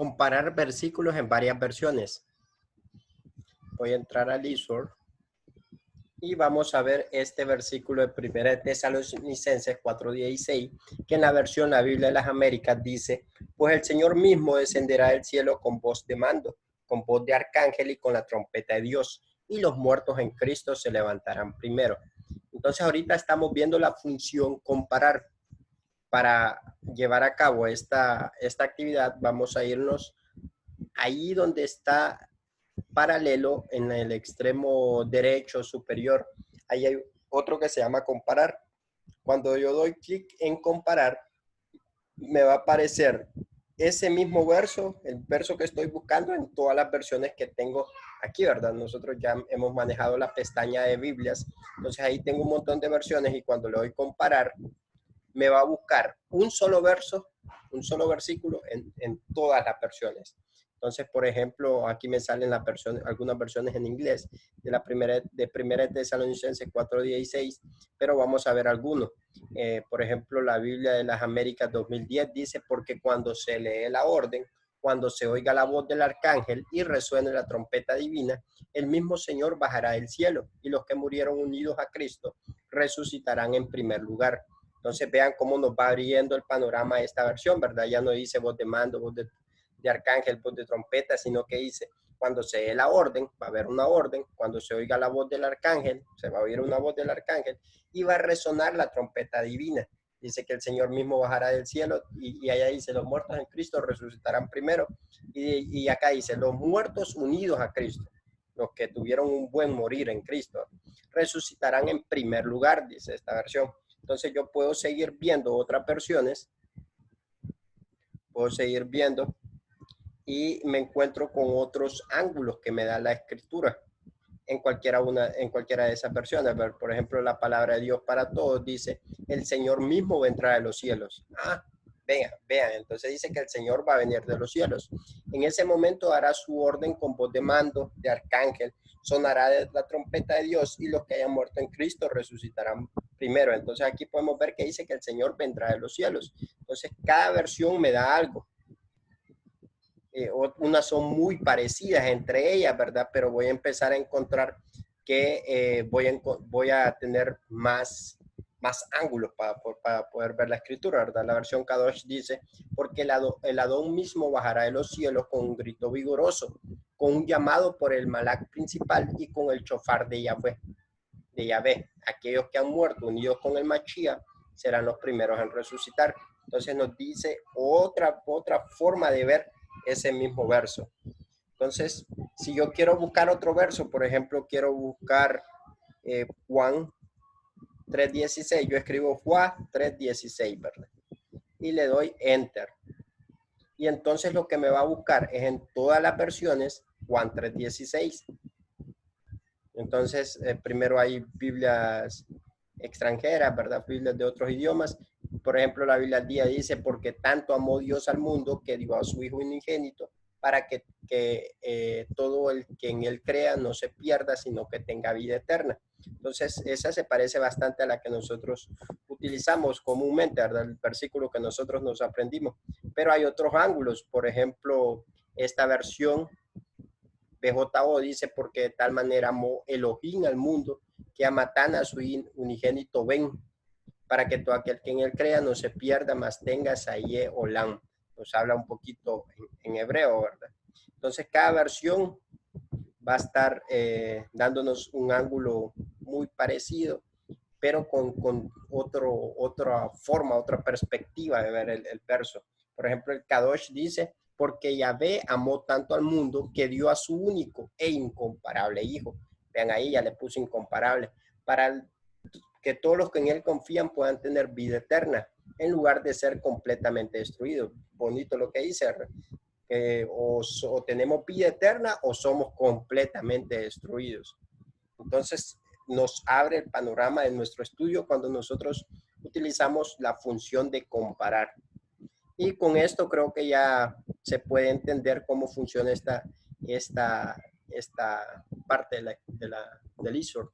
comparar versículos en varias versiones. Voy a entrar al eSword y vamos a ver este versículo de 1 de Tesalonicenses 4:16, que en la versión La Biblia de las Américas dice: pues el Señor mismo descenderá del cielo con voz de mando, con voz de arcángel y con la trompeta de Dios, y los muertos en Cristo se levantarán primero. Entonces ahorita estamos viendo la función comparar. Para llevar a cabo esta actividad vamos a irnos ahí donde está paralelo en el extremo derecho superior. Ahí hay otro que se llama comparar. Cuando yo doy clic en comparar, me va a aparecer ese mismo verso, el verso que estoy buscando en todas las versiones que tengo aquí, ¿verdad? Nosotros ya hemos manejado la pestaña de Biblias, entonces ahí tengo un montón de versiones y cuando le doy comparar, me va a buscar un solo verso, un solo versículo en todas las versiones. Entonces, por ejemplo, aquí me salen algunas versiones en inglés de primera de Tesalonicenses 4:16, pero vamos a ver algunos. Por ejemplo, la Biblia de las Américas 2010 dice: porque cuando se lee la orden, cuando se oiga la voz del arcángel y resuene la trompeta divina, el mismo Señor bajará del cielo y los que murieron unidos a Cristo resucitarán en primer lugar. Entonces vean cómo nos va abriendo el panorama de esta versión, ¿verdad? Ya no dice voz de mando, voz de arcángel, voz de trompeta, sino que dice: cuando se dé la orden, va a haber una orden, cuando se oiga la voz del arcángel, se va a oír una voz del arcángel y va a resonar la trompeta divina. Dice que el Señor mismo bajará del cielo y allá dice: los muertos en Cristo resucitarán primero. Y acá dice: los muertos unidos a Cristo, los que tuvieron un buen morir en Cristo, resucitarán en primer lugar, dice esta versión. Entonces yo puedo seguir viendo otras versiones, puedo seguir viendo y me encuentro con otros ángulos que me da la escritura en cualquiera de esas versiones. Por ejemplo, la palabra de Dios para todos dice: el Señor mismo vendrá de los cielos. Vean, entonces dice que el Señor va a venir de los cielos. En ese momento hará su orden con voz de mando, de arcángel, sonará la trompeta de Dios y los que hayan muerto en Cristo resucitarán primero. Entonces aquí podemos ver que dice que el Señor vendrá de los cielos. Entonces cada versión me da algo. Unas son muy parecidas entre ellas, ¿verdad? Pero voy a empezar a encontrar que voy a tener más ángulos para poder ver la escritura, ¿verdad? La versión Kadosh dice: porque el Adón mismo bajará de los cielos con un grito vigoroso, con un llamado por el Malak principal y con el chofar de Yahvé. Aquellos que han muerto unidos con el Mashiach serán los primeros en resucitar. Entonces nos dice otra forma de ver ese mismo verso. Entonces, si yo quiero buscar otro verso, por ejemplo, quiero buscar Juan 3:16, yo escribo Juan 3:16, ¿verdad? Y le doy Enter. Y entonces lo que me va a buscar es en todas las versiones Juan 3:16. Entonces, primero hay Biblias extranjeras, ¿verdad? Biblias de otros idiomas. Por ejemplo, la Biblia al día dice: porque tanto amó Dios al mundo que dio a su Hijo unigénito para que todo el que en él crea no se pierda, sino que tenga vida eterna. Entonces, esa se parece bastante a la que nosotros utilizamos comúnmente, ¿verdad? El versículo que nosotros nos aprendimos. Pero hay otros ángulos. Por ejemplo, esta versión BJO dice: porque de tal manera amó Elohim al mundo que a Matán a su unigénito ven, para que todo aquel que en él crea no se pierda, mas tenga Saye Olam. Nos habla un poquito en hebreo, ¿verdad? Entonces cada versión va a estar dándonos un ángulo muy parecido, pero con otra forma, otra perspectiva de ver el verso. Por ejemplo, el Kadosh dice: porque Yahvé amó tanto al mundo que dio a su único e incomparable Hijo. Vean ahí, ya le puse incomparable, para que todos los que en él confían puedan tener vida eterna, en lugar de ser completamente destruidos. Bonito lo que dice, o tenemos vida eterna o somos completamente destruidos. Entonces, nos abre el panorama de nuestro estudio cuando nosotros utilizamos la función de comparar. Y con esto creo que ya se puede entender cómo funciona esta parte del eSword.